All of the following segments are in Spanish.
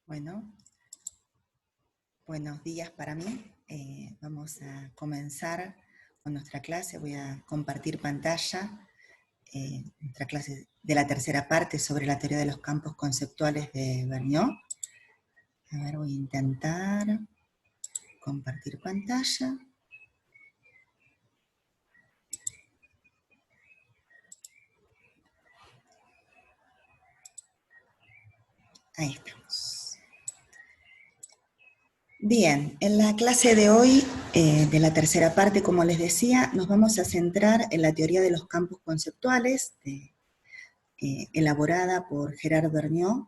Bueno, buenos días para mí. Vamos a comenzar con nuestra clase. Voy a compartir pantalla. Nuestra clase de la tercera parte sobre la teoría de los campos conceptuales de Vergniaud. A ver, voy a intentar compartir pantalla. Ahí estamos. Bien, en la clase de hoy, de la tercera parte, como les decía, nos vamos a centrar en la teoría de los campos conceptuales, elaborada por Gerard Vergniaud.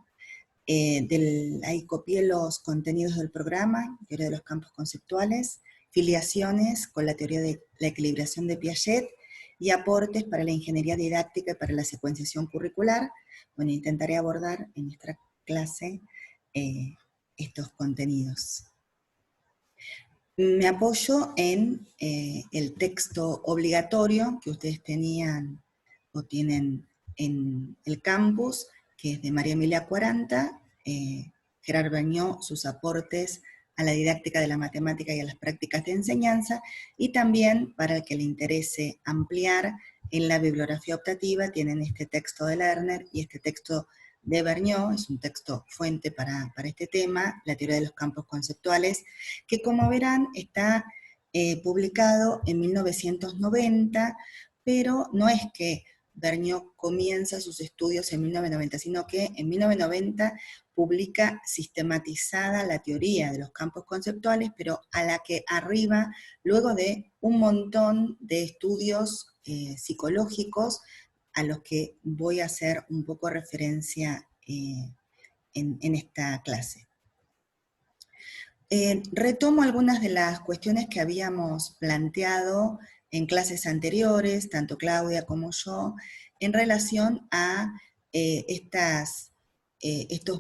Ahí copié los contenidos del programa, teoría de los campos conceptuales, filiaciones con la teoría de la equilibración de Piaget y aportes para la ingeniería didáctica y para la secuenciación curricular. Bueno, intentaré abordar en nuestra clase estos contenidos. Me apoyo en el texto obligatorio que ustedes tenían o tienen en el campus, que es de María Emilia Quaranta, Gerard Vergniaud, sus aportes a la didáctica de la matemática y a las prácticas de enseñanza, y también, para el que le interese ampliar, en la bibliografía optativa tienen este texto de Lerner y este texto de Vergniaud, es un texto fuente para este tema, la teoría de los campos conceptuales, que como verán está publicado en 1990, pero no es que Vergniaud comienza sus estudios en 1990, sino que en 1990 publica sistematizada la teoría de los campos conceptuales, pero a la que arriba, luego de un montón de estudios psicológicos, a los que voy a hacer un poco referencia en esta clase. Retomo algunas de las cuestiones que habíamos planteado en clases anteriores, tanto Claudia como yo, en relación a estos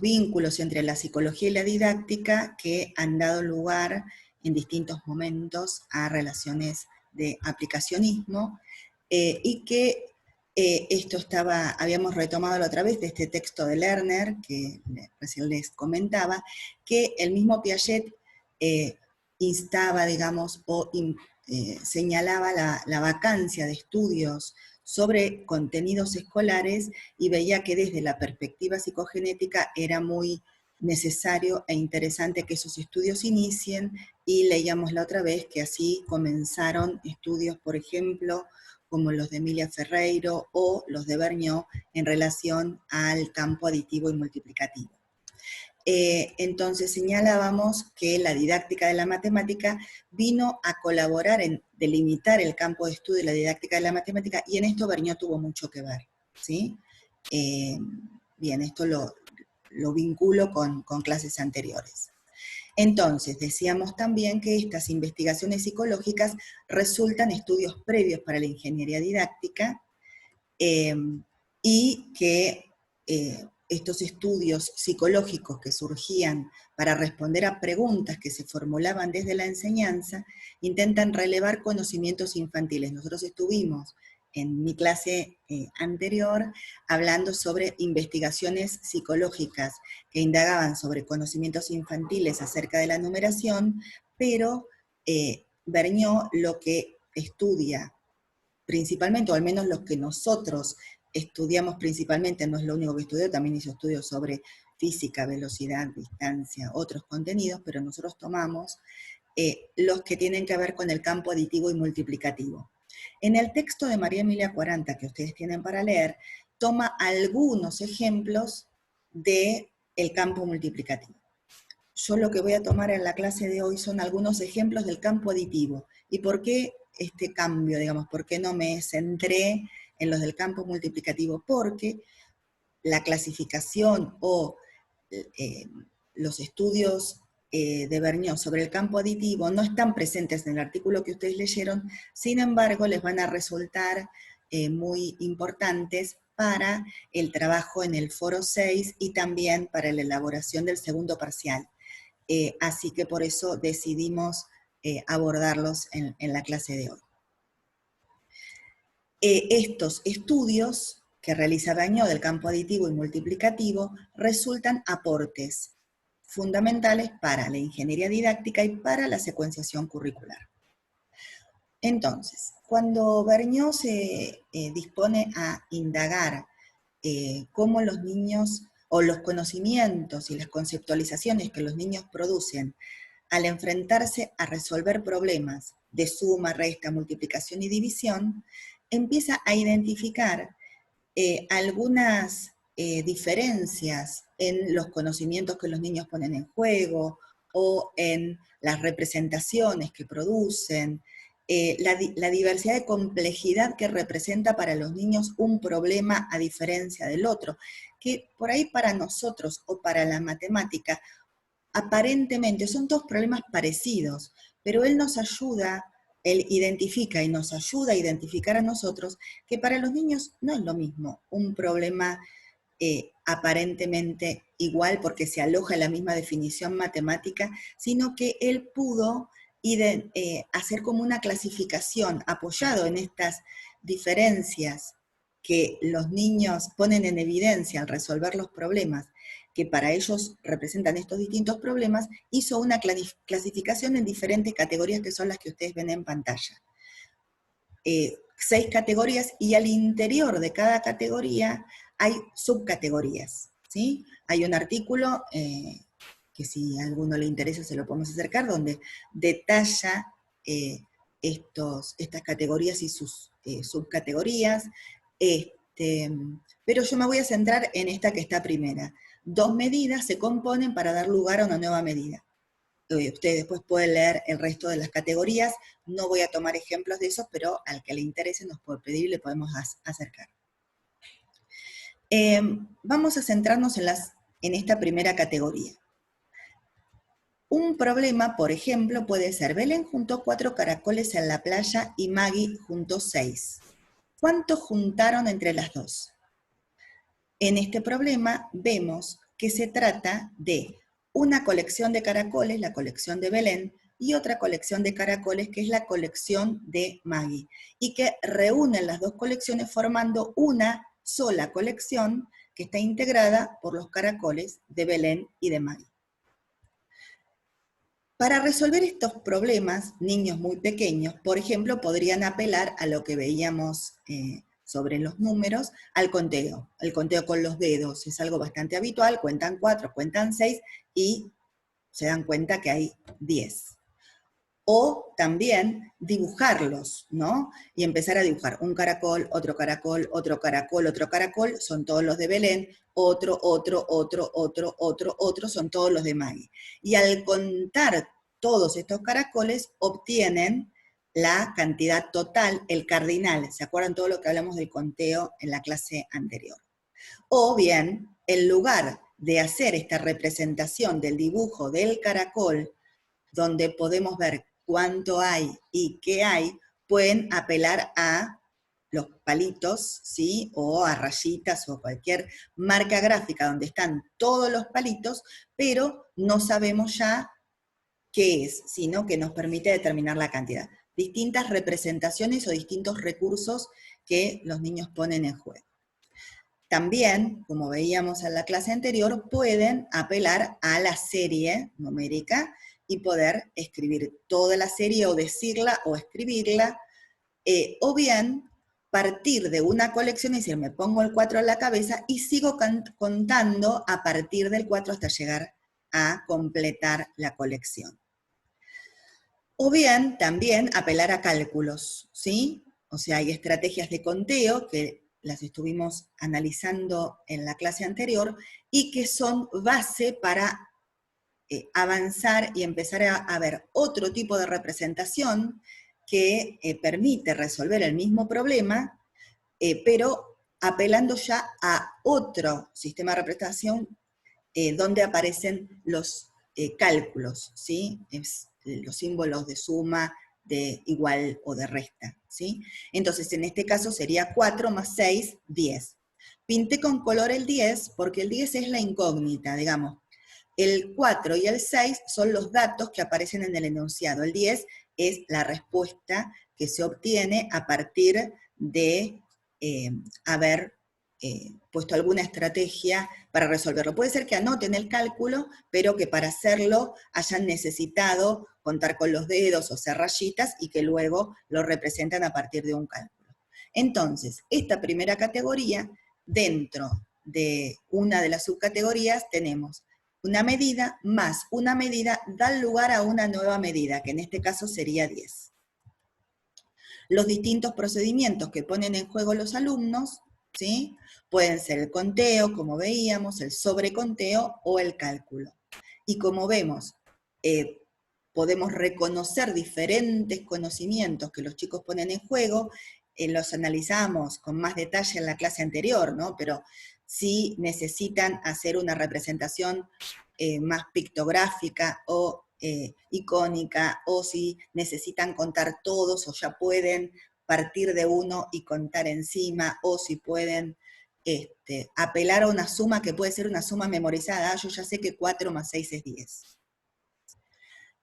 vínculos entre la psicología y la didáctica que han dado lugar en distintos momentos a relaciones de aplicacionismo, y que esto habíamos retomado la otra vez de este texto de Lerner, que recién les comentaba, que el mismo Piaget instaba, digamos, o señalaba la vacancia de estudios sobre contenidos escolares y veía que desde la perspectiva psicogenética era muy necesario e interesante que esos estudios inicien, y leíamos la otra vez que así comenzaron estudios, por ejemplo, como los de Emilia Ferreiro o los de Vergniaud en relación al campo aditivo y multiplicativo. Entonces señalábamos que la didáctica de la matemática vino a colaborar en delimitar el campo de estudio de la didáctica de la matemática, y en esto Vergniaud tuvo mucho que ver, ¿sí? Bien, esto lo vinculo con clases anteriores. Entonces, decíamos también que estas investigaciones psicológicas resultan estudios previos para la ingeniería didáctica, y que estos estudios psicológicos que surgían para responder a preguntas que se formulaban desde la enseñanza, intentan relevar conocimientos infantiles. Nosotros estuvimos en mi clase anterior hablando sobre investigaciones psicológicas que indagaban sobre conocimientos infantiles acerca de la numeración, pero Vergniaud lo que estudia principalmente, o al menos los que nosotros estudiamos principalmente, no es lo único que estudió, también hizo estudios sobre física, velocidad, distancia, otros contenidos, pero nosotros tomamos los que tienen que ver con el campo aditivo y multiplicativo. En el texto de María Emilia Quaranta, que ustedes tienen para leer, toma algunos ejemplos del campo multiplicativo. Yo lo que voy a tomar en la clase de hoy son algunos ejemplos del campo aditivo. ¿Y por qué este cambio, digamos? ¿Por qué no me centré en los del campo multiplicativo? Porque la clasificación o los estudios de Vergniaud sobre el campo aditivo no están presentes en el artículo que ustedes leyeron, sin embargo les van a resultar muy importantes para el trabajo en el foro 6 y también para la elaboración del segundo parcial. Así que por eso decidimos abordarlos en la clase de hoy. Estos estudios que realiza Vergniaud del campo aditivo y multiplicativo resultan aportes fundamentales para la ingeniería didáctica y para la secuenciación curricular. Entonces, cuando Vergniaud se dispone a indagar cómo los niños, o los conocimientos y las conceptualizaciones que los niños producen al enfrentarse a resolver problemas de suma, resta, multiplicación y división, empieza a identificar algunas diferencias en los conocimientos que los niños ponen en juego o en las representaciones que producen, la diversidad de complejidad que representa para los niños un problema a diferencia del otro, que por ahí para nosotros o para la matemática aparentemente son dos problemas parecidos, pero él nos ayuda, él identifica y nos ayuda a identificar a nosotros que para los niños no es lo mismo un problema aparentemente igual porque se aloja en la misma definición matemática, sino que él pudo hacer como una clasificación apoyado en estas diferencias que los niños ponen en evidencia al resolver los problemas, que para ellos representan estos distintos problemas, hizo una clasificación en diferentes categorías que son las que ustedes ven en pantalla. 6 categorías, y al interior de cada categoría hay subcategorías, ¿sí? Hay un artículo que si a alguno le interesa se lo podemos acercar, donde detalla estas categorías y sus subcategorías, pero yo me voy a centrar en esta que está primera. 2 medidas se componen para dar lugar a una nueva medida. Ustedes después pueden leer el resto de las categorías, no voy a tomar ejemplos de esos, pero al que le interese nos puede pedir y le podemos acercar. Vamos a centrarnos en esta primera categoría. Un problema, por ejemplo, puede ser: Belén juntó 4 caracoles en la playa y Maggie juntó 6. ¿Cuántos juntaron entre las dos? En este problema vemos que se trata de una colección de caracoles, la colección de Belén, y otra colección de caracoles que es la colección de Maggie, y que reúnen las dos colecciones formando una sola colección que está integrada por los caracoles de Belén y de Maggie. Para resolver estos problemas, niños muy pequeños, por ejemplo, podrían apelar a lo que veíamos sobre los números, al conteo. El conteo con los dedos es algo bastante habitual, cuentan 4, cuentan 6 y se dan cuenta que hay 10. O también dibujarlos, ¿no? Y empezar a dibujar un caracol, otro caracol, otro caracol, otro caracol, son todos los de Belén, otro, son todos los de Maggie. Y al contar todos estos caracoles, obtienen la cantidad total, el cardinal. ¿Se acuerdan todo lo que hablamos del conteo en la clase anterior? O bien, en lugar de hacer esta representación del dibujo del caracol, donde podemos ver cuánto hay y qué hay, pueden apelar a los palitos, ¿sí? O a rayitas o cualquier marca gráfica donde están todos los palitos, pero no sabemos ya qué es, sino que nos permite determinar la cantidad. Distintas representaciones o distintos recursos que los niños ponen en juego. También, como veíamos en la clase anterior, pueden apelar a la serie numérica y poder escribir toda la serie o decirla o escribirla, o bien partir de una colección y decir, me pongo el 4 en la cabeza y sigo contando a partir del 4 hasta llegar a completar la colección. O bien, también apelar a cálculos, ¿sí? O sea, hay estrategias de conteo que las estuvimos analizando en la clase anterior y que son base para avanzar y empezar a ver otro tipo de representación que permite resolver el mismo problema, pero apelando ya a otro sistema de representación donde aparecen los cálculos, ¿sí? Los símbolos de suma, de igual o de resta, ¿sí? Entonces, en este caso sería 4 más 6, 10. Pinté con color el 10 porque el 10 es la incógnita, digamos. El 4 y el 6 son los datos que aparecen en el enunciado. El 10 es la respuesta que se obtiene a partir de haber puesto alguna estrategia para resolverlo. Puede ser que anoten el cálculo, pero que para hacerlo hayan necesitado contar con los dedos o hacer rayitas y que luego lo representan a partir de un cálculo. Entonces, esta primera categoría, dentro de una de las subcategorías tenemos una medida más una medida da lugar a una nueva medida, que en este caso sería 10. Los distintos procedimientos que ponen en juego los alumnos, ¿sí? Pueden ser el conteo, como veíamos, el sobreconteo o el cálculo. Y como vemos, podemos reconocer diferentes conocimientos que los chicos ponen en juego, los analizamos con más detalle en la clase anterior, ¿no? Pero si necesitan hacer una representación más pictográfica o icónica, o si necesitan contar todos o ya pueden partir de uno y contar encima, o si pueden apelar a una suma que puede ser una suma memorizada. Yo ya sé que 4 más 6 es 10.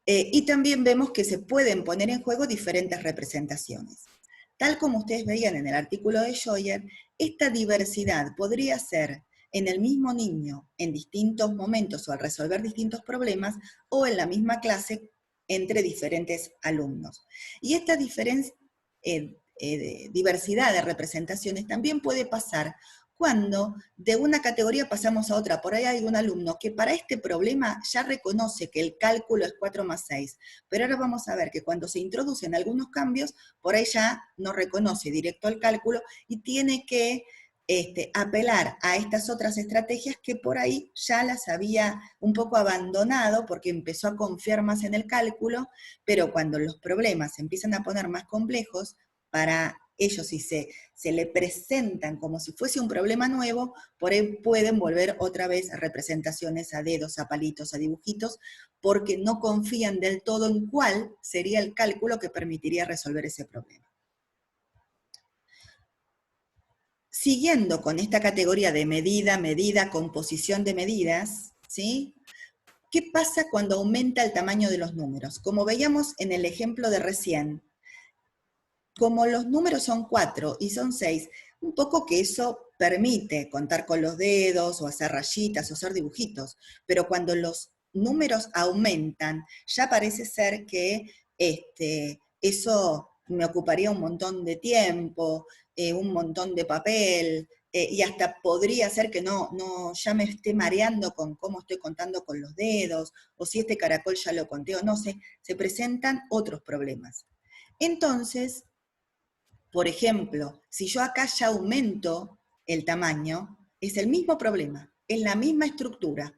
Y también vemos que se pueden poner en juego diferentes representaciones. Tal como ustedes veían en el artículo de Scheuer, esta diversidad podría ser en el mismo niño en distintos momentos o al resolver distintos problemas, o en la misma clase entre diferentes alumnos. Y esta diversidad de representaciones también puede pasar cuando de una categoría pasamos a otra. Por ahí hay un alumno que para este problema ya reconoce que el cálculo es 4 más 6, pero ahora vamos a ver que cuando se introducen algunos cambios, por ahí ya no reconoce directo el cálculo y tiene que apelar a estas otras estrategias que por ahí ya las había un poco abandonado porque empezó a confiar más en el cálculo, pero cuando los problemas se empiezan a poner más complejos, para ellos si se le presentan como si fuese un problema nuevo, por ahí pueden volver otra vez a representaciones a dedos, a palitos, a dibujitos, porque no confían del todo en cuál sería el cálculo que permitiría resolver ese problema. Siguiendo con esta categoría de medida, composición de medidas, ¿sí? ¿Qué pasa cuando aumenta el tamaño de los números? Como veíamos en el ejemplo de recién, como los números son 4 y son 6, un poco que eso permite contar con los dedos, o hacer rayitas, o hacer dibujitos, pero cuando los números aumentan, ya parece ser que eso me ocuparía un montón de tiempo, un montón de papel, y hasta podría ser que ya me esté mareando con cómo estoy contando con los dedos, o si este caracol ya lo conté o no sé, se presentan otros problemas. Entonces, por ejemplo, si yo acá ya aumento el tamaño, es el mismo problema, es la misma estructura.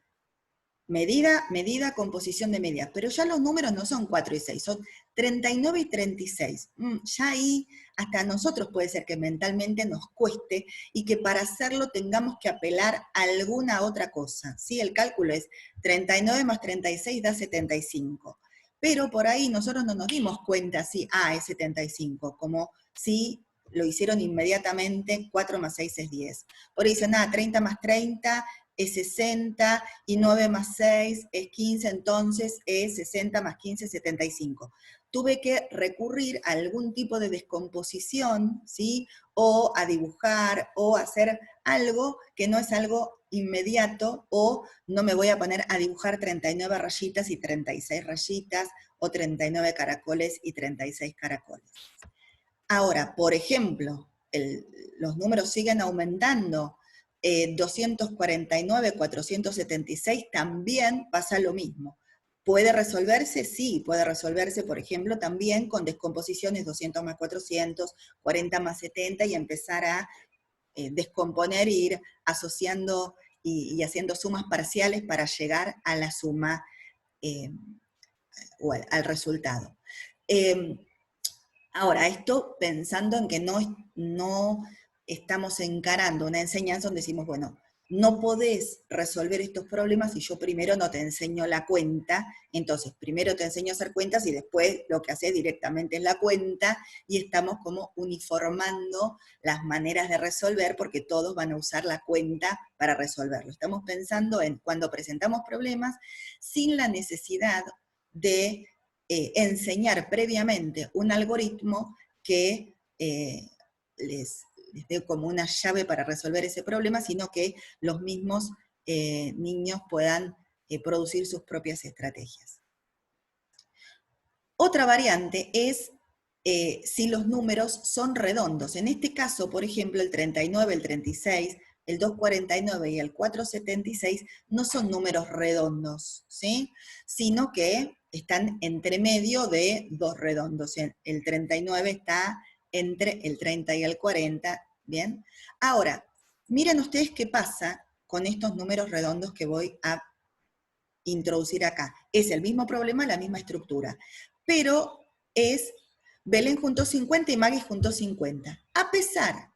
Medida, composición de medidas. Pero ya los números no son 4 y 6, son 39 y 36. Ya ahí hasta a nosotros puede ser que mentalmente nos cueste y que para hacerlo tengamos que apelar a alguna otra cosa. ¿Sí? El cálculo es 39 más 36 da 75. Pero por ahí nosotros no nos dimos cuenta si es 75, como si lo hicieron inmediatamente, 4 más 6 es 10. Por ahí dicen, 30 más 30 es 60, y 9 más 6 es 15, entonces es 60 más 15, 75. Tuve que recurrir a algún tipo de descomposición, ¿sí? O a dibujar, o a hacer algo que no es algo inmediato, o no me voy a poner a dibujar 39 rayitas y 36 rayitas, o 39 caracoles y 36 caracoles. Ahora, por ejemplo, los números siguen aumentando, 249, 476, también pasa lo mismo. ¿Puede resolverse? Sí, puede resolverse, por ejemplo, también con descomposiciones 200 más 400, 40 más 70, y empezar a descomponer e ir asociando y haciendo sumas parciales para llegar a la suma o al resultado. Ahora, esto pensando en que no estamos encarando una enseñanza donde decimos, bueno, no podés resolver estos problemas si yo primero no te enseño la cuenta, entonces primero te enseño a hacer cuentas y después lo que haces directamente es la cuenta, y estamos como uniformando las maneras de resolver porque todos van a usar la cuenta para resolverlo. Estamos pensando en cuando presentamos problemas sin la necesidad de enseñar previamente un algoritmo que les les dé como una llave para resolver ese problema, sino que los mismos niños puedan producir sus propias estrategias. Otra variante es si los números son redondos. En este caso, por ejemplo, el 39, el 36, el 249 y el 476 no son números redondos, ¿sí? Sino que están entre medio de dos redondos. El 39 está entre el 30 y el 40, ¿bien? Ahora, miren ustedes qué pasa con estos números redondos que voy a introducir acá. Es el mismo problema, la misma estructura, pero es Belén juntó 50 y Maggie juntó 50. A pesar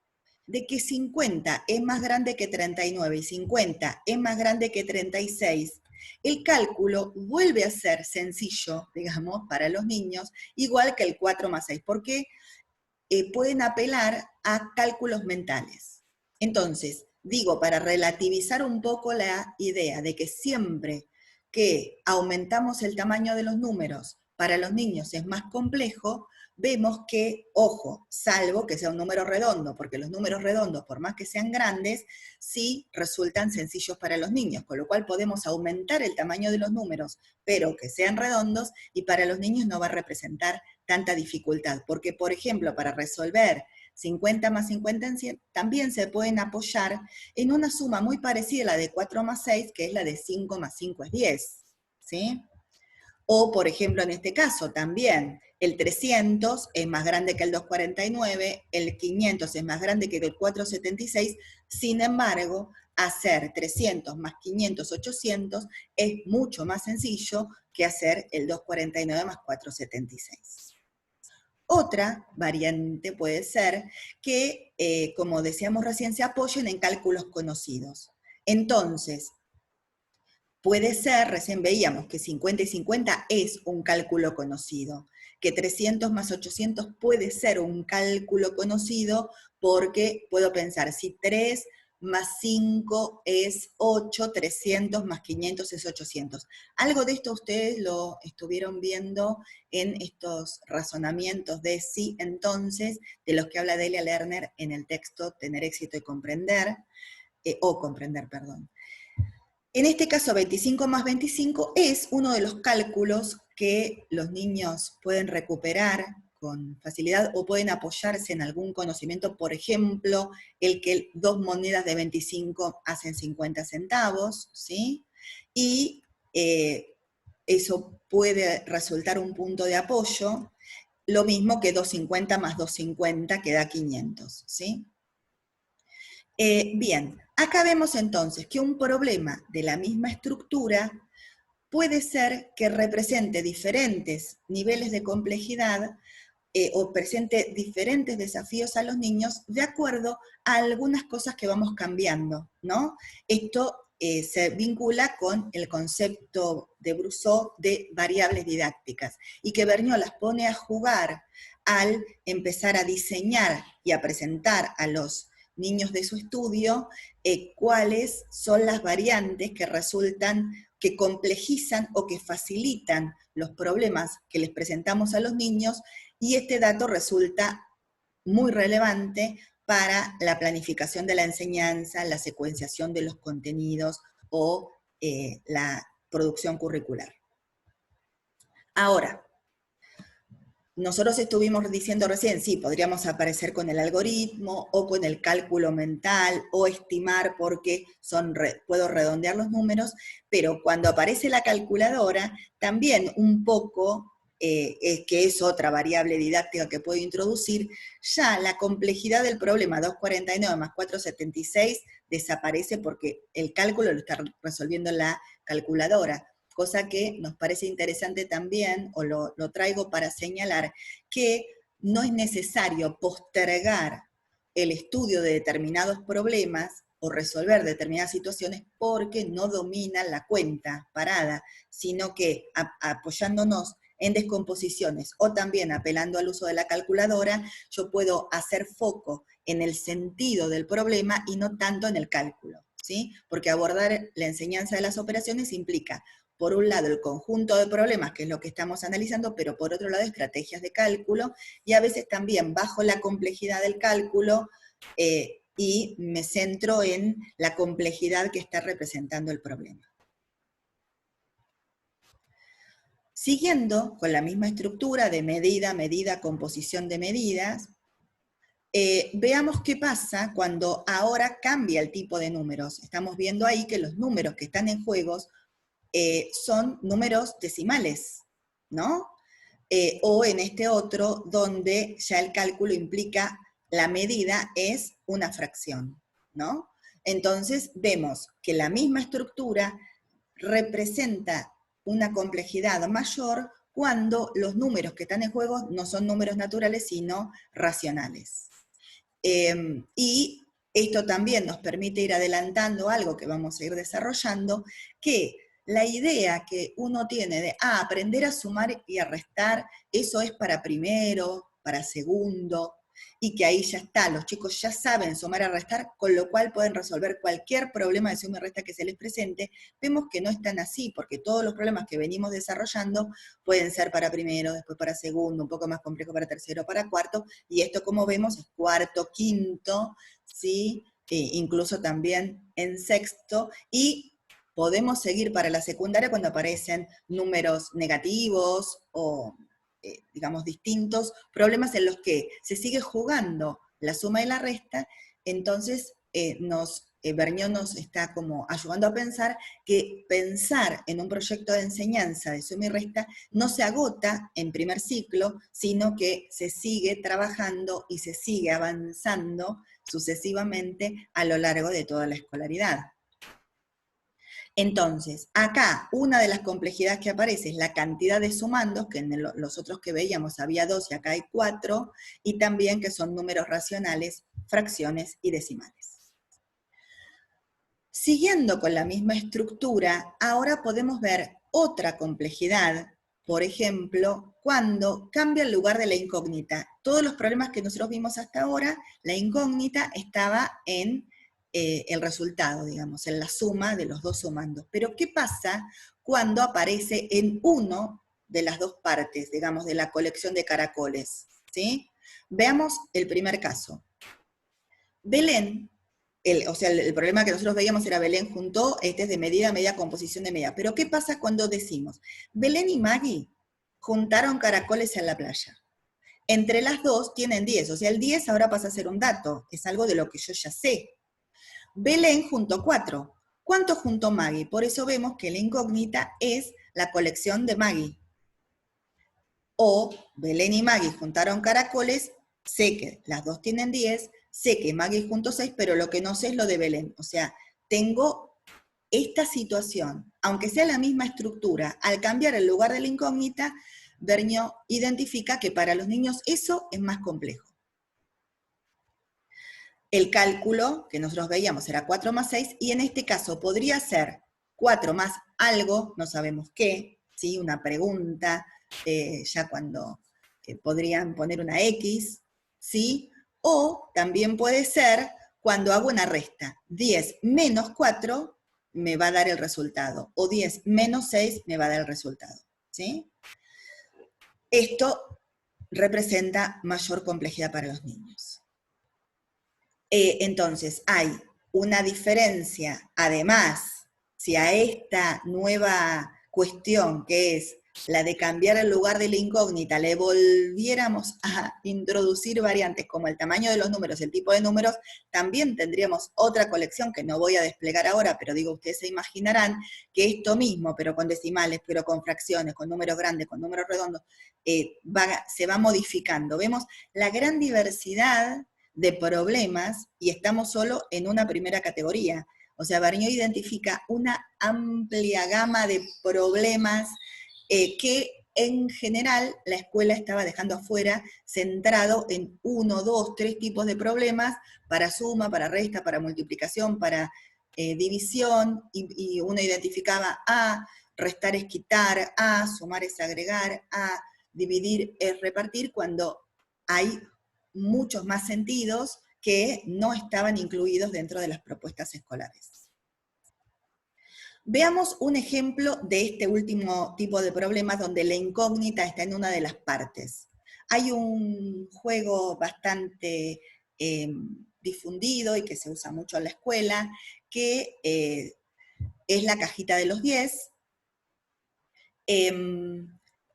de que 50 es más grande que 39 y 50 es más grande que 36, el cálculo vuelve a ser sencillo, digamos, para los niños, igual que el 4 más 6, porque pueden apelar a cálculos mentales. Entonces, digo, para relativizar un poco la idea de que siempre que aumentamos el tamaño de los números, para los niños es más complejo, vemos que, ojo, salvo que sea un número redondo, porque los números redondos, por más que sean grandes, sí resultan sencillos para los niños, con lo cual podemos aumentar el tamaño de los números, pero que sean redondos, y para los niños no va a representar tanta dificultad, porque, por ejemplo, para resolver 50 más 50 en 100, también se pueden apoyar en una suma muy parecida a la de 4 más 6, que es la de 5 más 5 es 10, ¿sí? O, por ejemplo, en este caso también, el 300 es más grande que el 249, el 500 es más grande que el 476, sin embargo, hacer 300 más 500, 800, es mucho más sencillo que hacer el 249 más 476. Otra variante puede ser que, como decíamos recién, se apoyen en cálculos conocidos. Entonces, puede ser, recién veíamos que 50 y 50 es un cálculo conocido, que 300 más 800 puede ser un cálculo conocido porque puedo pensar, si 3 más 5 es 8, 300 más 500 es 800. Algo de esto ustedes lo estuvieron viendo en estos razonamientos de sí, entonces, de los que habla Delia Lerner en el texto Tener éxito y comprender, perdón. En este caso, 25 más 25 es uno de los cálculos que los niños pueden recuperar con facilidad o pueden apoyarse en algún conocimiento, por ejemplo, el que 2 monedas de 25 hacen 50 centavos, ¿sí? Y eso puede resultar un punto de apoyo, lo mismo que 250 más 250 que da 500, ¿sí? Bien, acá vemos entonces que un problema de la misma estructura puede ser que represente diferentes niveles de complejidad o presente diferentes desafíos a los niños de acuerdo a algunas cosas que vamos cambiando, ¿no? Esto se vincula con el concepto de Brousseau de variables didácticas y que Vergniaud las pone a jugar al empezar a diseñar y a presentar a los niños de su estudio cuáles son las variantes que resultan, que complejizan o que facilitan los problemas que les presentamos a los niños, y este dato resulta muy relevante para la planificación de la enseñanza, la secuenciación de los contenidos o la producción curricular. Ahora, nosotros estuvimos diciendo recién, sí, podríamos aparecer con el algoritmo o con el cálculo mental o estimar porque puedo redondear los números, pero cuando aparece la calculadora, también un poco, que es otra variable didáctica que puedo introducir, ya la complejidad del problema 249 más 476 desaparece porque el cálculo lo está resolviendo la calculadora. Cosa que nos parece interesante también, o lo traigo para señalar, que no es necesario postergar el estudio de determinados problemas o resolver determinadas situaciones porque no dominan la cuenta parada, sino que apoyándonos en descomposiciones o también apelando al uso de la calculadora, yo puedo hacer foco en el sentido del problema y no tanto en el cálculo, ¿sí? Porque abordar la enseñanza de las operaciones implica por un lado, el conjunto de problemas, que es lo que estamos analizando, pero por otro lado, estrategias de cálculo, y a veces también bajo la complejidad del cálculo, y me centro en la complejidad que está representando el problema. Siguiendo con la misma estructura de medida, medida, composición de medidas, veamos qué pasa cuando ahora cambia el tipo de números. Estamos viendo ahí que los números que están en juegos son números decimales, ¿no? O en este otro, donde ya el cálculo implica la medida es una fracción, ¿no? Entonces vemos que la misma estructura representa una complejidad mayor cuando los números que están en juego no son números naturales, sino racionales. Y esto también nos permite ir adelantando algo que vamos a ir desarrollando, que la idea que uno tiene de aprender a sumar y a restar, eso es para primero, para segundo, y que ahí ya está, los chicos ya saben sumar y restar, con lo cual pueden resolver cualquier problema de suma y resta que se les presente. Vemos que no es tan así, porque todos los problemas que venimos desarrollando pueden ser para primero, después para segundo, un poco más complejo para tercero, para cuarto, y esto, como vemos, es cuarto, quinto, ¿sí? Incluso también en sexto, y podemos seguir para la secundaria cuando aparecen números negativos o, digamos, distintos problemas en los que se sigue jugando la suma y la resta. Entonces Vergniaud nos está como ayudando a pensar que pensar en un proyecto de enseñanza de suma y resta no se agota en primer ciclo, sino que se sigue trabajando y se sigue avanzando sucesivamente a lo largo de toda la escolaridad. Entonces, acá una de las complejidades que aparece es la cantidad de sumandos, que en los otros que veíamos había 2 y acá hay 4, y también que son números racionales, fracciones y decimales. Siguiendo con la misma estructura, ahora podemos ver otra complejidad, por ejemplo, cuando cambia el lugar de la incógnita. Todos los problemas que nosotros vimos hasta ahora, la incógnita estaba en el resultado, digamos, en la suma de los dos sumandos. Pero ¿qué pasa cuando aparece en uno de las dos partes, digamos, de la colección de caracoles? ¿Sí? Veamos el primer caso. Belén, el problema que nosotros veíamos era Belén juntó, este es de medida, medida, composición de medida. Pero ¿qué pasa cuando decimos, Belén y Maggie juntaron caracoles en la playa? Entre las dos tienen 10, o sea, el 10 ahora pasa a ser un dato, es algo de lo que yo ya sé. Belén juntó 4. ¿Cuánto juntó Maggie? Por eso vemos que la incógnita es la colección de Maggie. O Belén y Maggie juntaron caracoles, sé que las dos tienen 10, sé que Maggie juntó 6, pero lo que no sé es lo de Belén. O sea, tengo esta situación, aunque sea la misma estructura, al cambiar el lugar de la incógnita, Vergniaud identifica que para los niños eso es más complejo. El cálculo que nosotros veíamos era 4 más 6, y en este caso podría ser 4 más algo, no sabemos qué, ¿sí? Una pregunta, ya cuando podrían poner una X, ¿sí? O también puede ser cuando hago una resta, 10 menos 4 me va a dar el resultado, o 10 menos 6 me va a dar el resultado, ¿sí? Esto representa mayor complejidad para los niños. Entonces, hay una diferencia, además, si a esta nueva cuestión, que es la de cambiar el lugar de la incógnita, le volviéramos a introducir variantes como el tamaño de los números, el tipo de números, también tendríamos otra colección que no voy a desplegar ahora, pero digo, ustedes se imaginarán que esto mismo, pero con decimales, pero con fracciones, con números grandes, con números redondos, se va modificando. Vemos la gran diversidad de problemas y estamos solo en una primera categoría. O sea, Vergniaud identifica una amplia gama de problemas que en general la escuela estaba dejando afuera, centrado en 1, 2, 3 tipos de problemas para suma, para resta, para multiplicación, para división, y uno identificaba restar es quitar, sumar es agregar, dividir es repartir, cuando hay muchos más sentidos que no estaban incluidos dentro de las propuestas escolares. Veamos un ejemplo de este último tipo de problemas donde la incógnita está en una de las partes. Hay un juego bastante difundido y que se usa mucho en la escuela, que es la cajita de los 10.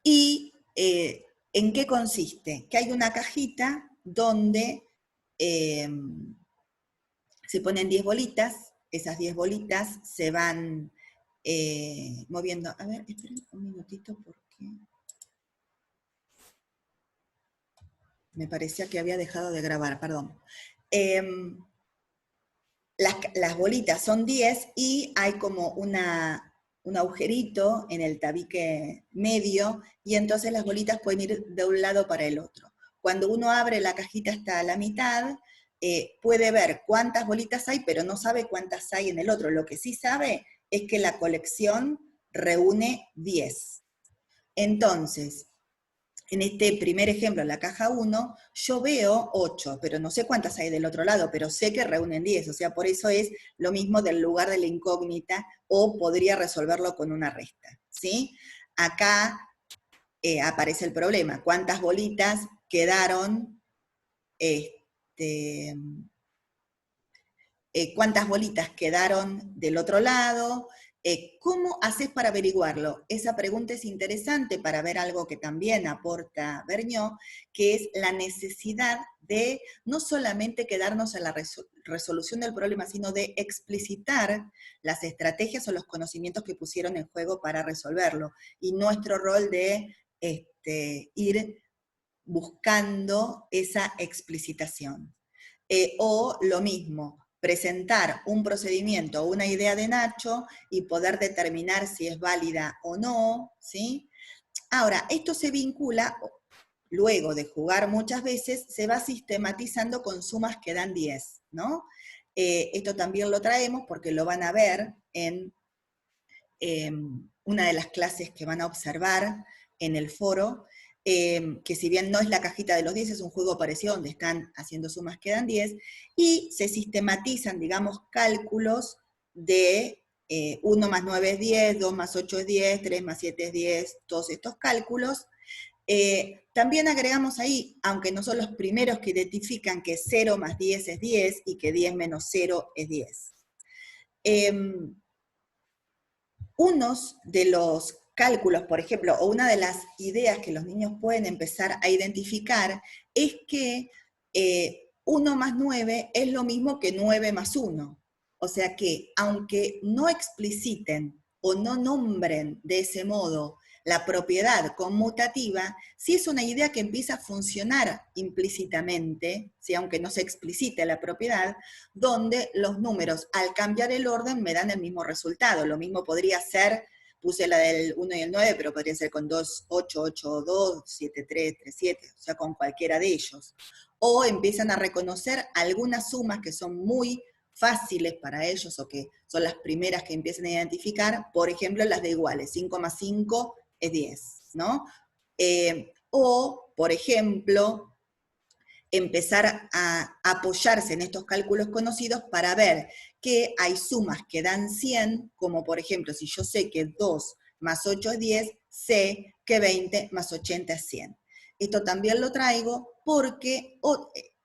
¿Y en qué consiste? Que hay una cajita donde se ponen 10 bolitas, esas 10 bolitas se van moviendo. A ver, esperen un minutito porque me parecía que había dejado de grabar, perdón. Las bolitas son 10 y hay como un agujerito en el tabique medio y entonces las bolitas pueden ir de un lado para el otro. Cuando uno abre la cajita hasta la mitad, puede ver cuántas bolitas hay, pero no sabe cuántas hay en el otro. Lo que sí sabe es que la colección reúne 10. Entonces, en este primer ejemplo, en la caja 1, yo veo 8, pero no sé cuántas hay del otro lado, pero sé que reúnen 10, o sea, por eso es lo mismo del lugar de la incógnita, o podría resolverlo con una resta, ¿sí? Acá aparece el problema, ¿cuántas bolitas quedaron, cuántas bolitas quedaron del otro lado? ¿Cómo haces para averiguarlo? Esa pregunta es interesante para ver algo que también aporta Vergniaud, que es la necesidad de no solamente quedarnos en la resolución del problema, sino de explicitar las estrategias o los conocimientos que pusieron en juego para resolverlo, y nuestro rol de ir buscando esa explicitación. O lo mismo, presentar un procedimiento o una idea de Nacho y poder determinar si es válida o no, ¿sí? Ahora, esto se vincula, luego de jugar muchas veces, se va sistematizando con sumas que dan 10, ¿no? Esto también lo traemos porque lo van a ver en una de las clases que van a observar en el foro, que si bien no es la cajita de los 10, es un juego parecido donde están haciendo sumas que dan 10, y se sistematizan, digamos, cálculos de 1 más 9 es 10, 2 más 8 es 10, 3 más 7 es 10, todos estos cálculos. También agregamos ahí, aunque no son los primeros que identifican que 0 más 10 es 10 y que 10 menos 0 es 10. Unos de los cálculos, por ejemplo, o una de las ideas que los niños pueden empezar a identificar es que 1 más 9 es lo mismo que 9 más 1. O sea que, aunque no expliciten o no nombren de ese modo la propiedad conmutativa, sí es una idea que empieza a funcionar implícitamente, ¿sí? Aunque no se explicite la propiedad, donde los números al cambiar el orden me dan el mismo resultado. Lo mismo podría ser, puse la del 1 y el 9, pero podría ser con 2, 8, 8, 2, 7, 3, 3, 7, o sea, con cualquiera de ellos. O empiezan a reconocer algunas sumas que son muy fáciles para ellos o que son las primeras que empiezan a identificar, por ejemplo, las de iguales, 5 más 5 es 10, ¿no? O, por ejemplo, empezar a apoyarse en estos cálculos conocidos para ver que hay sumas que dan 100, como por ejemplo, si yo sé que 2 más 8 es 10, sé que 20 más 80 es 100. Esto también lo traigo porque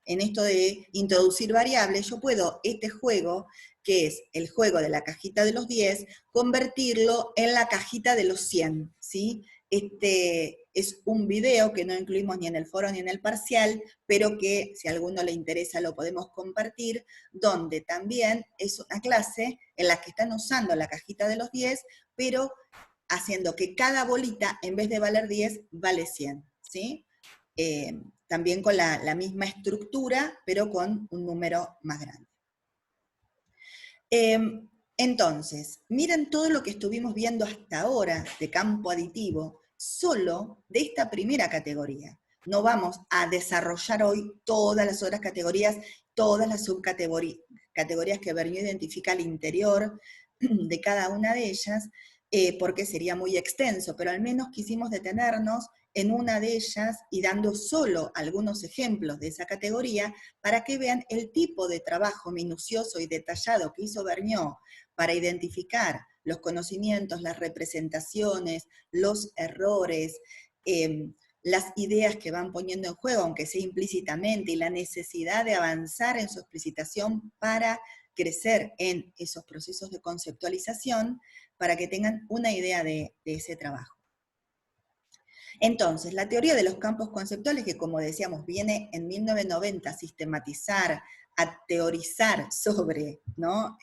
en esto de introducir variables, yo puedo este juego, que es el juego de la cajita de los 10, convertirlo en la cajita de los 100, ¿sí? Este es un video que no incluimos ni en el foro ni en el parcial, pero que si a alguno le interesa lo podemos compartir, donde también es una clase en la que están usando la cajita de los 10, pero haciendo que cada bolita, en vez de valer 10, vale 100, ¿sí? También con la misma estructura, pero con un número más grande. Entonces, miren todo lo que estuvimos viendo hasta ahora de campo aditivo, solo de esta primera categoría. No vamos a desarrollar hoy todas las otras categorías, todas las subcategorías que Vergniaud identifica al interior de cada una de ellas, porque sería muy extenso, pero al menos quisimos detenernos en una de ellas y dando solo algunos ejemplos de esa categoría para que vean el tipo de trabajo minucioso y detallado que hizo Vergniaud para identificar los conocimientos, las representaciones, los errores, las ideas que van poniendo en juego, aunque sea implícitamente, y la necesidad de avanzar en su explicitación para crecer en esos procesos de conceptualización, para que tengan una idea de ese trabajo. Entonces, la teoría de los campos conceptuales, que como decíamos, viene en 1990 a sistematizar, a teorizar sobre, ¿no?,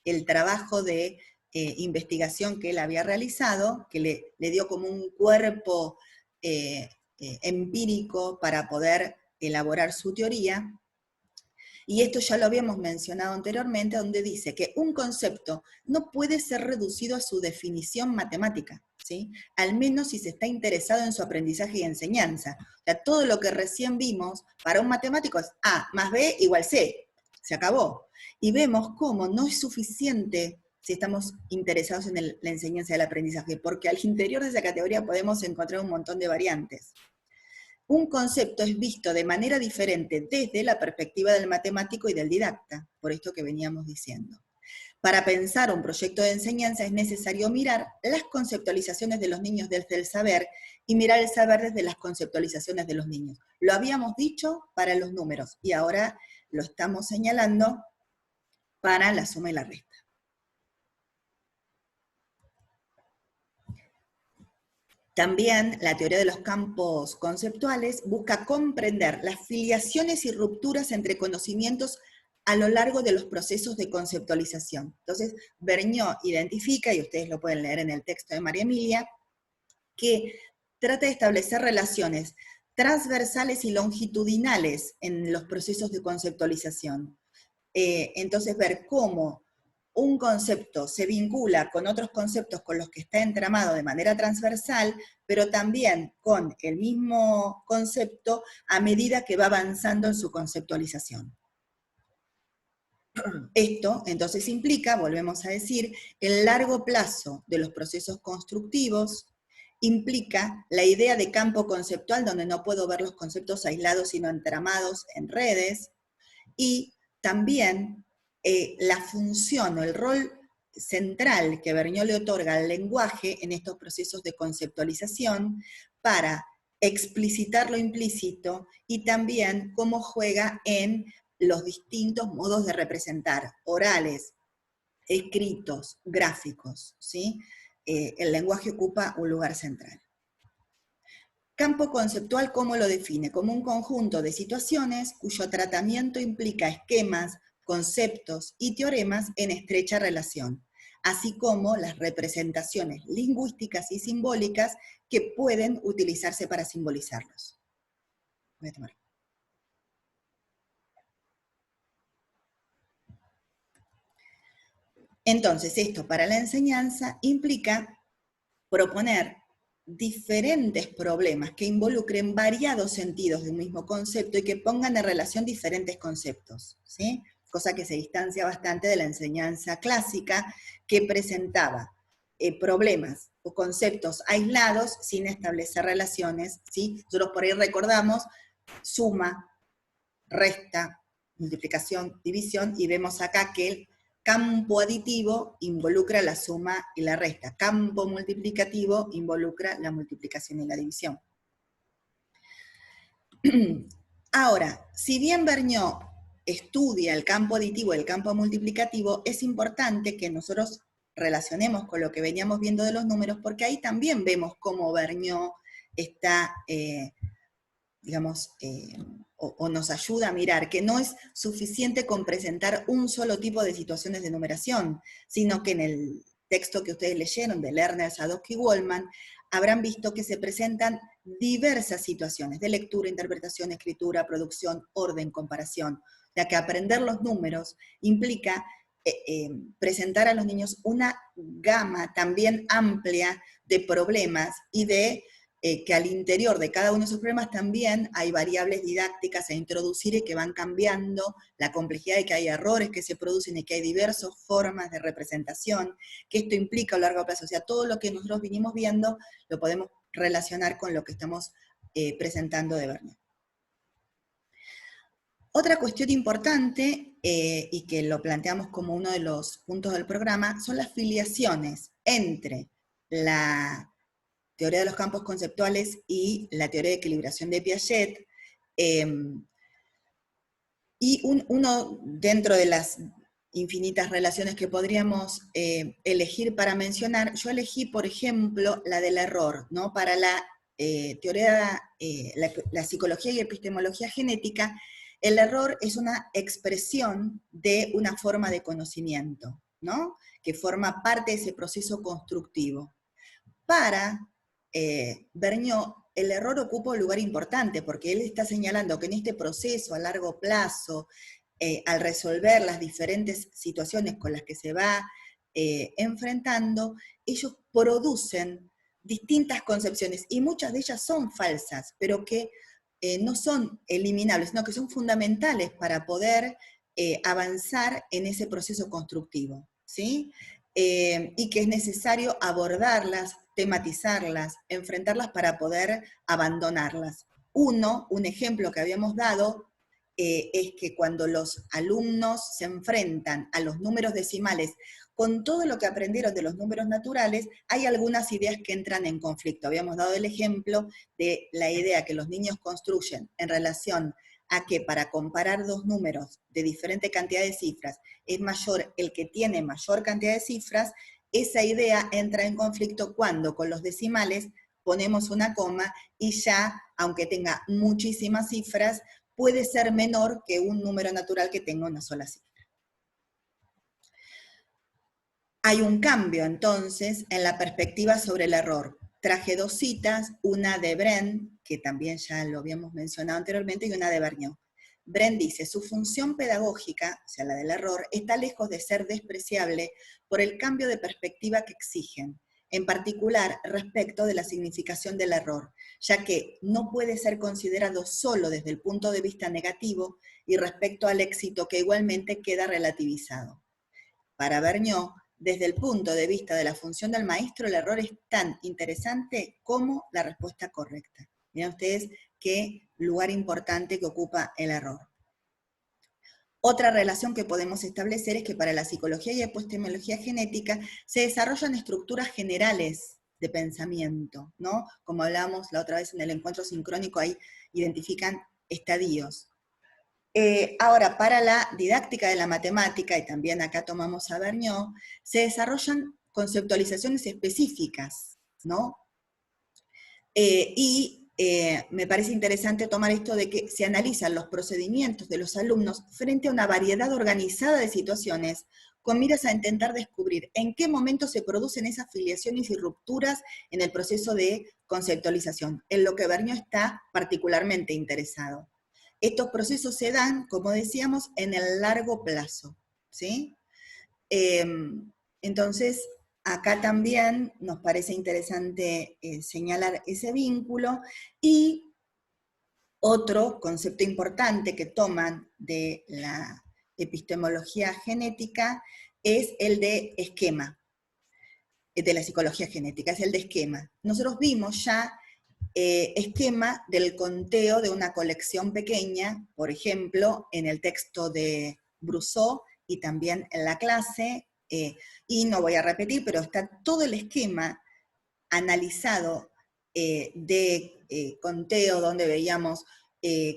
el trabajo de investigación que él había realizado, que le dio como un cuerpo empírico para poder elaborar su teoría. Y esto ya lo habíamos mencionado anteriormente, donde dice que un concepto no puede ser reducido a su definición matemática, ¿sí? Al menos si se está interesado en su aprendizaje y enseñanza. O sea, todo lo que recién vimos, para un matemático es A más B igual C, se acabó. Y vemos cómo no es suficiente si estamos interesados en la enseñanza y el aprendizaje, porque al interior de esa categoría podemos encontrar un montón de variantes. Un concepto es visto de manera diferente desde la perspectiva del matemático y del didacta, por esto que veníamos diciendo. Para pensar un proyecto de enseñanza es necesario mirar las conceptualizaciones de los niños desde el saber y mirar el saber desde las conceptualizaciones de los niños. Lo habíamos dicho para los números y ahora lo estamos señalando para la suma y la resta. También la teoría de los campos conceptuales busca comprender las filiaciones y rupturas entre conocimientos a lo largo de los procesos de conceptualización. Entonces, Vergniaud identifica, y ustedes lo pueden leer en el texto de María Emilia, que trata de establecer relaciones transversales y longitudinales en los procesos de conceptualización. Entonces, ver cómo un concepto se vincula con otros conceptos con los que está entramado de manera transversal, pero también con el mismo concepto a medida que va avanzando en su conceptualización. Esto, entonces, implica, volvemos a decir, el largo plazo de los procesos constructivos, implica la idea de campo conceptual, donde no puedo ver los conceptos aislados, sino entramados en redes, y también la función o el rol central que Vergniaud le otorga al lenguaje en estos procesos de conceptualización para explicitar lo implícito y también cómo juega en los distintos modos de representar, orales, escritos, gráficos, ¿sí? El lenguaje ocupa un lugar central. Campo conceptual, ¿cómo lo define? Como un conjunto de situaciones cuyo tratamiento implica esquemas, conceptos y teoremas en estrecha relación, así como las representaciones lingüísticas y simbólicas que pueden utilizarse para simbolizarlos. Voy a tomar. Entonces, esto para la enseñanza implica proponer diferentes problemas que involucren variados sentidos de un mismo concepto y que pongan en relación diferentes conceptos, ¿sí? Cosa que se distancia bastante de la enseñanza clásica que presentaba problemas o conceptos aislados sin establecer relaciones, ¿sí? Nosotros por ahí recordamos suma, resta, multiplicación, división, y vemos acá que el campo aditivo involucra la suma y la resta. Campo multiplicativo involucra la multiplicación y la división. Ahora, si bien Vergniaud estudia el campo aditivo y el campo multiplicativo, es importante que nosotros relacionemos con lo que veníamos viendo de los números, porque ahí también vemos cómo Vergniaud está, digamos, o nos ayuda a mirar que no es suficiente con presentar un solo tipo de situaciones de numeración, sino que en el texto que ustedes leyeron de Lerner, Sadowski y Wallman, habrán visto que se presentan diversas situaciones de lectura, interpretación, escritura, producción, orden, comparación, ya que aprender los números implica presentar a los niños una gama también amplia de problemas y de que al interior de cada uno de esos problemas también hay variables didácticas a introducir y que van cambiando la complejidad y que hay errores que se producen y que hay diversas formas de representación, que esto implica a largo plazo. O sea, todo lo que nosotros vinimos viendo lo podemos relacionar con lo que estamos presentando de Vergniaud. Otra cuestión importante, y que lo planteamos como uno de los puntos del programa, son las filiaciones entre la teoría de los campos conceptuales y la teoría de equilibración de Piaget. Y uno, dentro de las infinitas relaciones que podríamos elegir para mencionar, yo elegí, por ejemplo, la del error, ¿no? Para la teoría, la psicología y epistemología genética, el error es una expresión de una forma de conocimiento, ¿no? Que forma parte de ese proceso constructivo. Para Vergniaud, el error ocupa un lugar importante, porque él está señalando que en este proceso a largo plazo, al resolver las diferentes situaciones con las que se va enfrentando, ellos producen distintas concepciones, y muchas de ellas son falsas, pero que no son eliminables, sino que son fundamentales para poder avanzar en ese proceso constructivo, ¿sí? Y que es necesario abordarlas, tematizarlas, enfrentarlas para poder abandonarlas. Un ejemplo que habíamos dado es que cuando los alumnos se enfrentan a los números decimales con todo lo que aprendieron de los números naturales, hay algunas ideas que entran en conflicto. Habíamos dado el ejemplo de la idea que los niños construyen en relación a que para comparar dos números de diferente cantidad de cifras es mayor el que tiene mayor cantidad de cifras. Esa idea entra en conflicto cuando con los decimales ponemos una coma y ya, aunque tenga muchísimas cifras, puede ser menor que un número natural que tenga una sola cifra. Hay un cambio entonces en la perspectiva sobre el error. Traje dos citas, una de Bren, que también ya lo habíamos mencionado anteriormente, y una de Vergniaud. Bren dice, su función pedagógica, o sea, la del error, está lejos de ser despreciable por el cambio de perspectiva que exigen, en particular respecto de la significación del error, ya que no puede ser considerado solo desde el punto de vista negativo y respecto al éxito que igualmente queda relativizado. Para Vergniaud, desde el punto de vista de la función del maestro, el error es tan interesante como la respuesta correcta. Miren ustedes qué lugar importante que ocupa el error. Otra relación que podemos establecer es que para la psicología y epistemología genética se desarrollan estructuras generales de pensamiento, ¿no? Como hablábamos la otra vez en el encuentro sincrónico, ahí identifican estadios. Ahora, para la didáctica de la matemática, y también acá tomamos a Vergniaud, se desarrollan conceptualizaciones específicas, ¿no? Me parece interesante tomar esto de que se analizan los procedimientos de los alumnos frente a una variedad organizada de situaciones con miras a intentar descubrir en qué momento se producen esas filiaciones y rupturas en el proceso de conceptualización, en lo que Vergniaud está particularmente interesado. Estos procesos se dan, como decíamos, en el largo plazo, ¿sí? Entonces, acá también nos parece interesante señalar ese vínculo. Y otro concepto importante que toman de la epistemología genética es el de esquema, de la psicología genética, es el de esquema. Nosotros vimos ya esquema del conteo de una colección pequeña, por ejemplo, en el texto de Brousseau y también en la clase, y no voy a repetir, pero está todo el esquema analizado de conteo, donde veíamos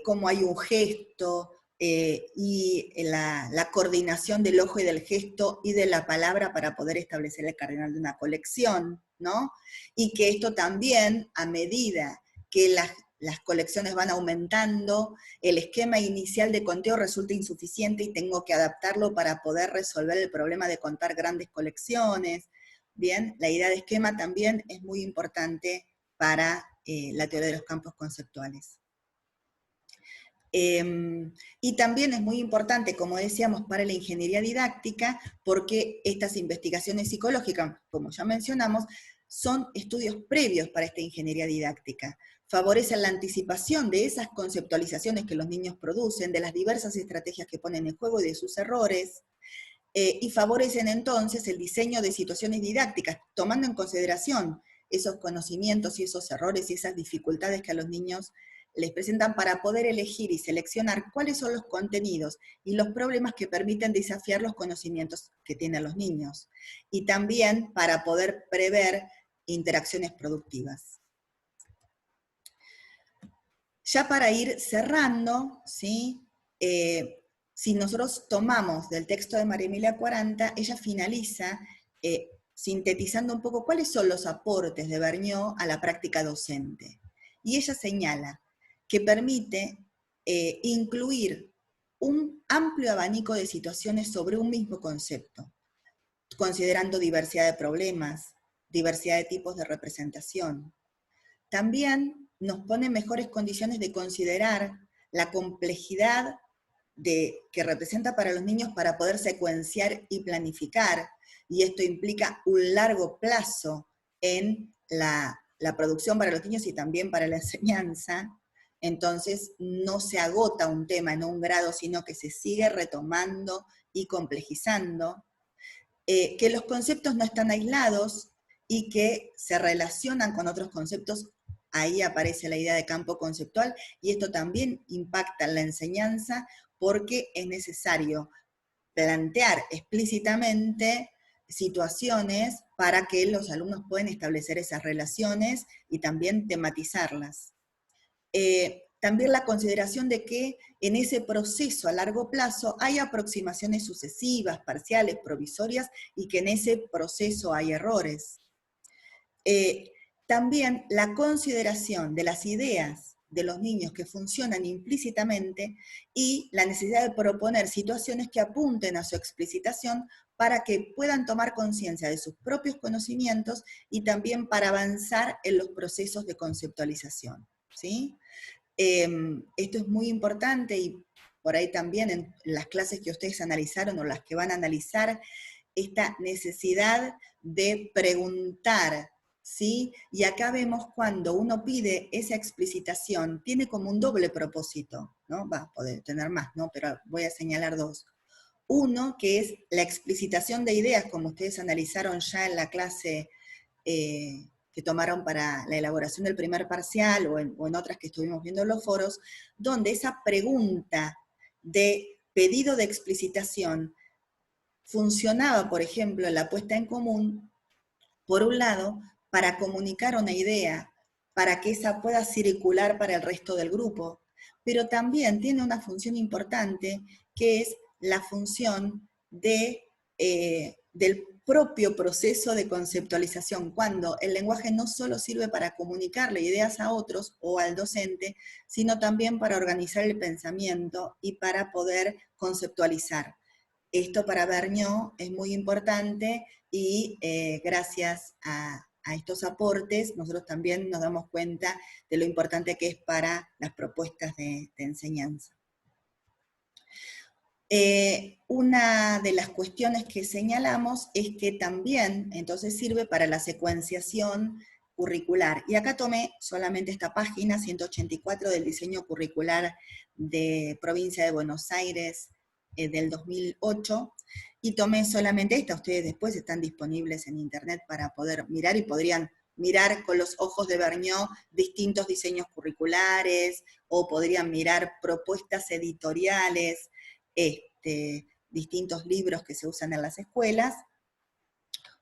cómo hay un gesto y la coordinación del ojo y del gesto y de la palabra para poder establecer el cardinal de una colección, ¿no? Y que esto también, a medida que las colecciones van aumentando, el esquema inicial de conteo resulta insuficiente y tengo que adaptarlo para poder resolver el problema de contar grandes colecciones. Bien, la idea de esquema también es muy importante para la teoría de los campos conceptuales. Y también es muy importante, como decíamos, para la ingeniería didáctica, porque estas investigaciones psicológicas, como ya mencionamos, son estudios previos para esta ingeniería didáctica. Favorecen la anticipación de esas conceptualizaciones que los niños producen, de las diversas estrategias que ponen en juego y de sus errores, y favorecen entonces el diseño de situaciones didácticas, tomando en consideración esos conocimientos y esos errores y esas dificultades que a los niños les presentan para poder elegir y seleccionar cuáles son los contenidos y los problemas que permiten desafiar los conocimientos que tienen los niños. Y también para poder prever interacciones productivas. Ya para ir cerrando, ¿sí? Si nosotros tomamos del texto de María Emilia Quaranta, ella finaliza sintetizando un poco cuáles son los aportes de Vergniaud a la práctica docente. Y ella señala que permite incluir un amplio abanico de situaciones sobre un mismo concepto, considerando diversidad de problemas, diversidad de tipos de representación. También nos pone en mejores condiciones de considerar la complejidad que representa para los niños para poder secuenciar y planificar, y esto implica un largo plazo en la producción para los niños y también para la enseñanza. Entonces no se agota un tema en un grado, sino que se sigue retomando y complejizando. Que los conceptos no están aislados y que se relacionan con otros conceptos. Ahí aparece la idea de campo conceptual, y esto también impacta en la enseñanza porque es necesario plantear explícitamente situaciones para que los alumnos puedan establecer esas relaciones y también tematizarlas. También la consideración de que en ese proceso a largo plazo hay aproximaciones sucesivas, parciales, provisorias, y que en ese proceso hay errores. También la consideración de las ideas de los niños que funcionan implícitamente y la necesidad de proponer situaciones que apunten a su explicitación para que puedan tomar conciencia de sus propios conocimientos y también para avanzar en los procesos de conceptualización, ¿sí? Esto es muy importante, y por ahí también en las clases que ustedes analizaron o las que van a analizar, esta necesidad de preguntar, ¿sí? Y acá vemos cuando uno pide esa explicitación, tiene como un doble propósito, ¿no? Va a poder tener más, ¿no? Pero voy a señalar dos. Uno, que es la explicitación de ideas, como ustedes analizaron ya en la clase que tomaron para la elaboración del primer parcial o en otras que estuvimos viendo en los foros, donde esa pregunta de pedido de explicitación funcionaba, por ejemplo, en la puesta en común, por un lado, para comunicar una idea, para que esa pueda circular para el resto del grupo, pero también tiene una función importante, que es la función del propio proceso de conceptualización, cuando el lenguaje no solo sirve para comunicarle ideas a otros o al docente, sino también para organizar el pensamiento y para poder conceptualizar. Esto para Vergniaud es muy importante, y gracias a estos aportes nosotros también nos damos cuenta de lo importante que es para las propuestas de enseñanza. Una de las cuestiones que señalamos es que también entonces sirve para la secuenciación curricular. Y acá tomé solamente esta página 184 del diseño curricular de Provincia de Buenos Aires del 2008, y tomé solamente esta. Ustedes después están disponibles en internet para poder mirar, y podrían mirar con los ojos de Vergniaud distintos diseños curriculares, o podrían mirar propuestas editoriales, distintos libros que se usan en las escuelas,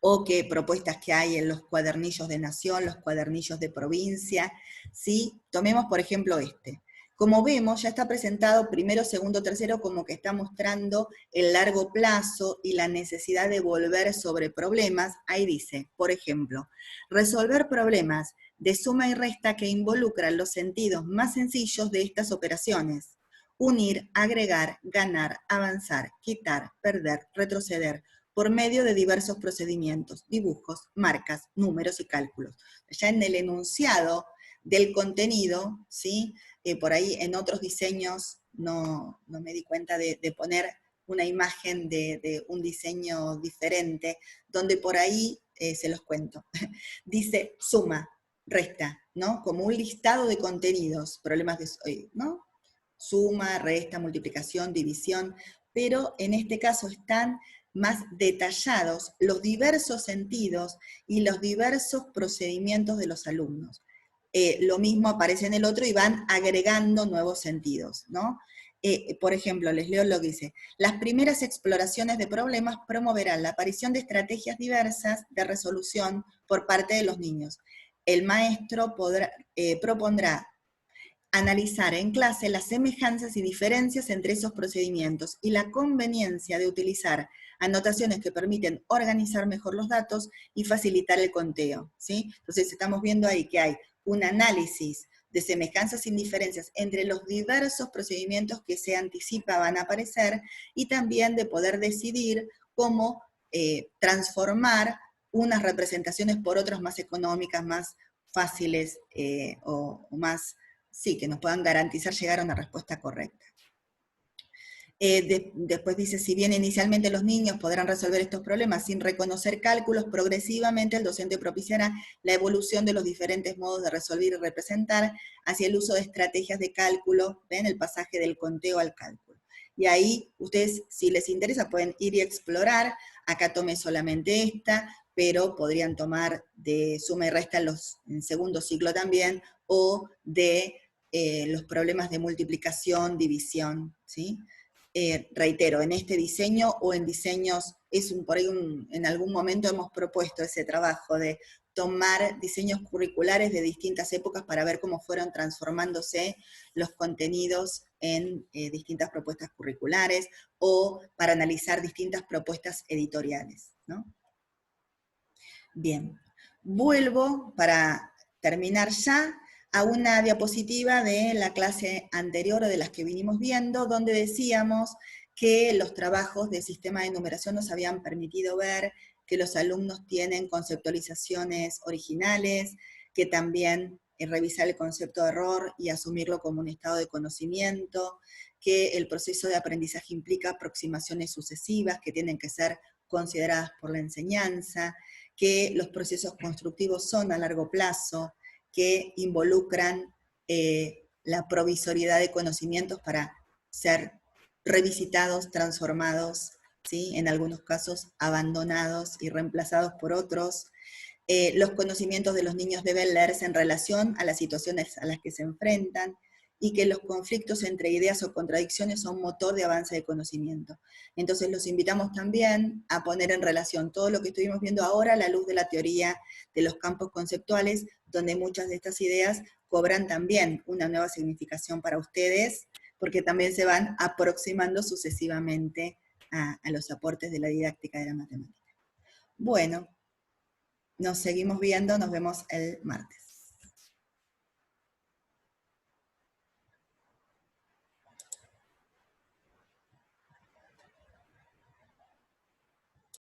o que propuestas que hay en los cuadernillos de nación, los cuadernillos de provincia, ¿sí? Tomemos por ejemplo este. Como vemos, ya está presentado primero, segundo, tercero, como que está mostrando el largo plazo y la necesidad de volver sobre problemas. Ahí dice, por ejemplo, resolver problemas de suma y resta que involucran los sentidos más sencillos de estas operaciones: unir, agregar, ganar, avanzar, quitar, perder, retroceder, por medio de diversos procedimientos, dibujos, marcas, números y cálculos. Ya en el enunciado del contenido, ¿sí? Por ahí en otros diseños no me di cuenta de poner una imagen de un diseño diferente, donde por ahí se los cuento. Dice suma, resta, ¿no? Como un listado de contenidos, problemas de, ¿no? Suma, resta, multiplicación, división, pero en este caso están más detallados los diversos sentidos y los diversos procedimientos de los alumnos. lo mismo aparece en el otro y van agregando nuevos sentidos, ¿no? Por ejemplo, les leo lo que dice: las primeras exploraciones de problemas promoverán la aparición de estrategias diversas de resolución por parte de los niños. El maestro propondrá analizar en clase las semejanzas y diferencias entre esos procedimientos y la conveniencia de utilizar anotaciones que permiten organizar mejor los datos y facilitar el conteo, ¿sí? Entonces estamos viendo ahí que hay un análisis de semejanzas y diferencias entre los diversos procedimientos que se anticipa van a aparecer, y también de poder decidir cómo transformar unas representaciones por otras más económicas, más fáciles o más, sí, que nos puedan garantizar llegar a una respuesta correcta. Después dice: si bien inicialmente los niños podrán resolver estos problemas sin reconocer cálculos, progresivamente el docente propiciará la evolución de los diferentes modos de resolver y representar hacia el uso de estrategias de cálculo, ven el pasaje del conteo al cálculo. Y ahí ustedes, si les interesa, pueden ir y explorar. Acá tomé solamente esta, pero podrían tomar de suma y resta en segundo ciclo también, o de los problemas de multiplicación, división, ¿sí? Reitero, en este diseño o en diseños, en algún momento hemos propuesto ese trabajo de tomar diseños curriculares de distintas épocas para ver cómo fueron transformándose los contenidos en distintas propuestas curriculares, o para analizar distintas propuestas editoriales, ¿no? Bien, vuelvo para terminar ya a una diapositiva de la clase anterior o de las que vinimos viendo, donde decíamos que los trabajos de sistema de numeración nos habían permitido ver que los alumnos tienen conceptualizaciones originales, que también revisar el concepto de error y asumirlo como un estado de conocimiento, que el proceso de aprendizaje implica aproximaciones sucesivas que tienen que ser consideradas por la enseñanza, que los procesos constructivos son a largo plazo, que involucran la provisoriedad de conocimientos para ser revisitados, transformados, ¿sí? En algunos casos abandonados y reemplazados por otros. Los conocimientos de los niños deben leerse en relación a las situaciones a las que se enfrentan, y que los conflictos entre ideas o contradicciones son motor de avance de conocimiento. Entonces los invitamos también a poner en relación todo lo que estuvimos viendo ahora a la luz de la teoría de los campos conceptuales, donde muchas de estas ideas cobran también una nueva significación para ustedes, porque también se van aproximando sucesivamente a los aportes de la didáctica de la matemática. Bueno, nos seguimos viendo, nos vemos el martes.